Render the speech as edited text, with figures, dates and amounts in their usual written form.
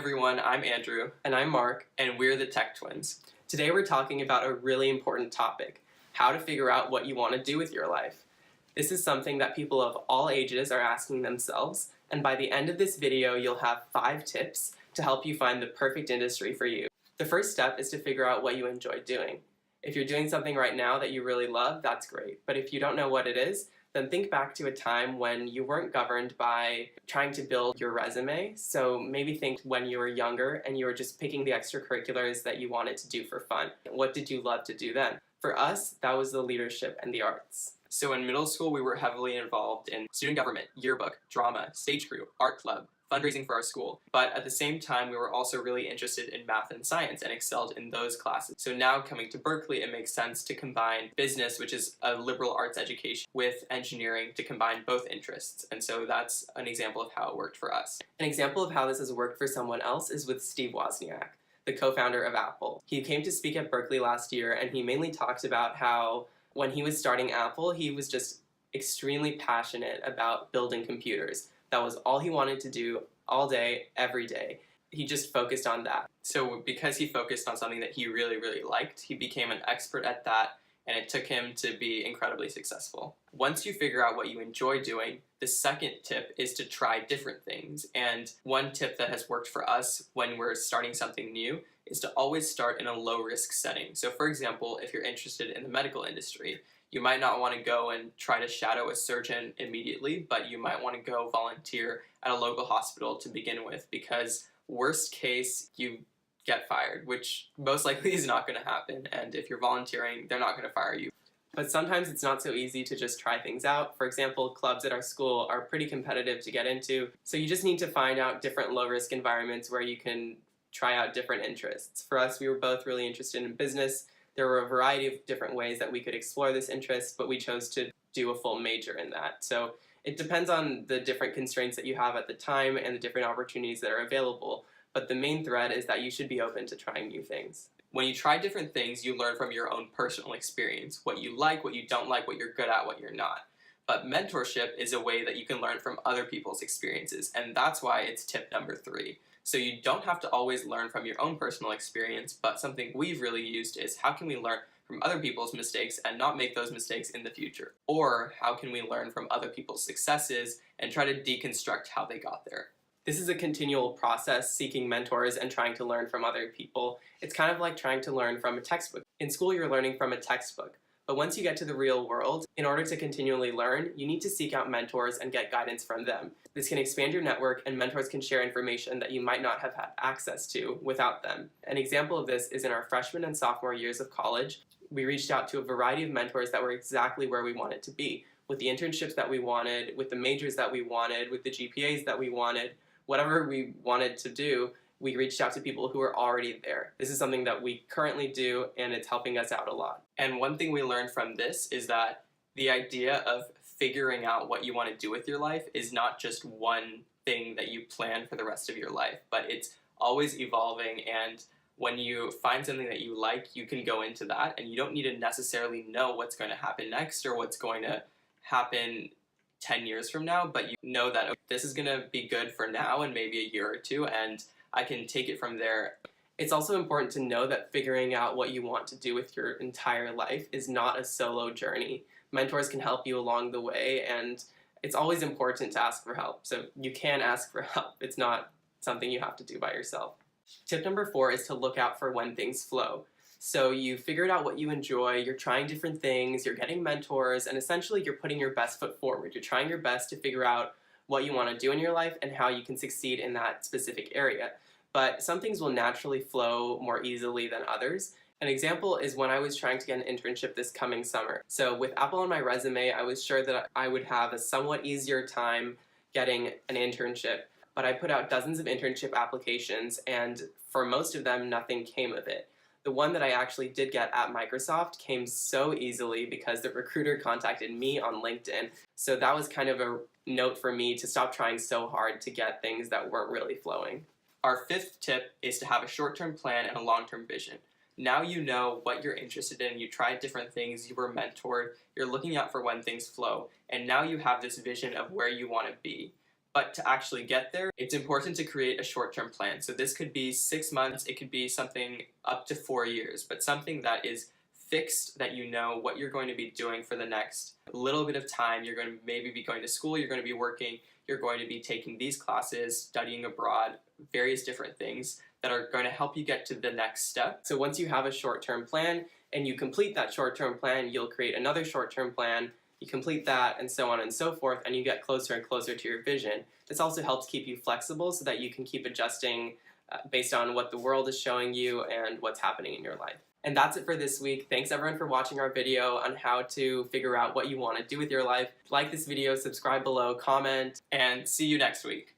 everyone, I'm Andrew. And I'm Mark. And we're the Tech Twins. Today we're talking about a really important topic, how to figure out what you want to do with your life. This is something that people of all ages are asking themselves, and by the end of this video you'll have 5 tips to help you find the perfect industry for you. The first step is to figure out what you enjoy doing. If you're doing something right now that you really love, that's great. But if you don't know what it is, then think back to a time when you weren't governed by trying to build your resume. So maybe think when you were younger and you were just picking the extracurriculars that you wanted to do for fun. What did you love to do then? For us, that was the leadership and the arts. So in middle school, we were heavily involved in student government, yearbook, drama, stage crew, art club, fundraising for our school. But at the same time, we were also really interested in math and science and excelled in those classes. So now coming to Berkeley, it makes sense to combine business, which is a liberal arts education, with engineering to combine both interests. And so that's an example of how it worked for us. An example of how this has worked for someone else is with Steve Wozniak, the co-founder of Apple. He came to speak at Berkeley last year, and he mainly talked about how when he was starting Apple, he was just extremely passionate about building computers. That was all he wanted to do all day, every day. He just focused on that. So because he focused on something that he really, really liked, he became an expert at that, and it took him to be incredibly successful. Once you figure out what you enjoy doing, the second tip is to try different things. And one tip that has worked for us when we're starting something new is to always start in a low-risk setting. So for example, if you're interested in the medical industry, you might not want to go and try to shadow a surgeon immediately, but you might want to go volunteer at a local hospital to begin with, because worst case, you get fired, which most likely is not going to happen. And if you're volunteering, they're not going to fire you. But sometimes it's not so easy to just try things out. For example, clubs at our school are pretty competitive to get into, so you just need to find out different low-risk environments where you can try out different interests. For us, we were both really interested in business. There were a variety of different ways that we could explore this interest, but we chose to do a full major in that. So it depends on the different constraints that you have at the time and the different opportunities that are available, but the main thread is that you should be open to trying new things. When you try different things, you learn from your own personal experience, what you like, what you don't like, what you're good at, what you're not. But mentorship is a way that you can learn from other people's experiences, and that's why it's tip number 3. So you don't have to always learn from your own personal experience, but something we've really used is how can we learn from other people's mistakes and not make those mistakes in the future? Or how can we learn from other people's successes and try to deconstruct how they got there? This is a continual process, seeking mentors and trying to learn from other people. It's kind of like trying to learn from a textbook. In school, you're learning from a textbook. But once you get to the real world, in order to continually learn, you need to seek out mentors and get guidance from them. This can expand your network, and mentors can share information that you might not have had access to without them. An example of this is in our freshman and sophomore years of college. We reached out to a variety of mentors that were exactly where we wanted to be, with the internships that we wanted, with the majors that we wanted, with the GPAs that we wanted. Whatever we wanted to do, we reached out to people who were already there. This is something that we currently do, and it's helping us out a lot. And one thing we learned from this is that the idea of figuring out what you want to do with your life is not just one thing that you plan for the rest of your life, but it's always evolving, and when you find something that you like, you can go into that, and you don't need to necessarily know what's going to happen next or what's going to happen 10 years from now, but you know that okay, this is going to be good for now and maybe a year or two, and I can take it from there. It's also important to know that figuring out what you want to do with your entire life is not a solo journey. Mentors can help you along the way, and it's always important to ask for help. So you can ask for help. It's not something you have to do by yourself. Tip number 4 is to look out for when things flow. So you figured out what you enjoy, you're trying different things, you're getting mentors, and essentially you're putting your best foot forward. You're trying your best to figure out what you want to do in your life and how you can succeed in that specific area. But some things will naturally flow more easily than others. An example is when I was trying to get an internship this coming summer. So with Apple on my resume, I was sure that I would have a somewhat easier time getting an internship, but I put out dozens of internship applications, and for most of them, nothing came of it. The one that I actually did get at Microsoft came so easily because the recruiter contacted me on LinkedIn. So that was kind of a note for me to stop trying so hard to get things that weren't really flowing. Our 5th tip is to have a short-term plan and a long-term vision. Now you know what you're interested in, you tried different things, you were mentored, you're looking out for when things flow, and now you have this vision of where you want to be. But to actually get there, it's important to create a short-term plan. So this could be 6 months, it could be something up to 4 years, but something that is fixed, that you know what you're going to be doing for the next little bit of time. You're going to maybe be going to school, you're going to be working, you're going to be taking these classes, studying abroad, various different things that are going to help you get to the next step. So once you have a short-term plan and you complete that short-term plan, you'll create another short-term plan, you complete that, and so on and so forth, and you get closer and closer to your vision. This also helps keep you flexible so that you can keep adjusting based on what the world is showing you and what's happening in your life. And that's it for this week. Thanks everyone for watching our video on how to figure out what you want to do with your life. Like this video, subscribe below, comment, And see you next week.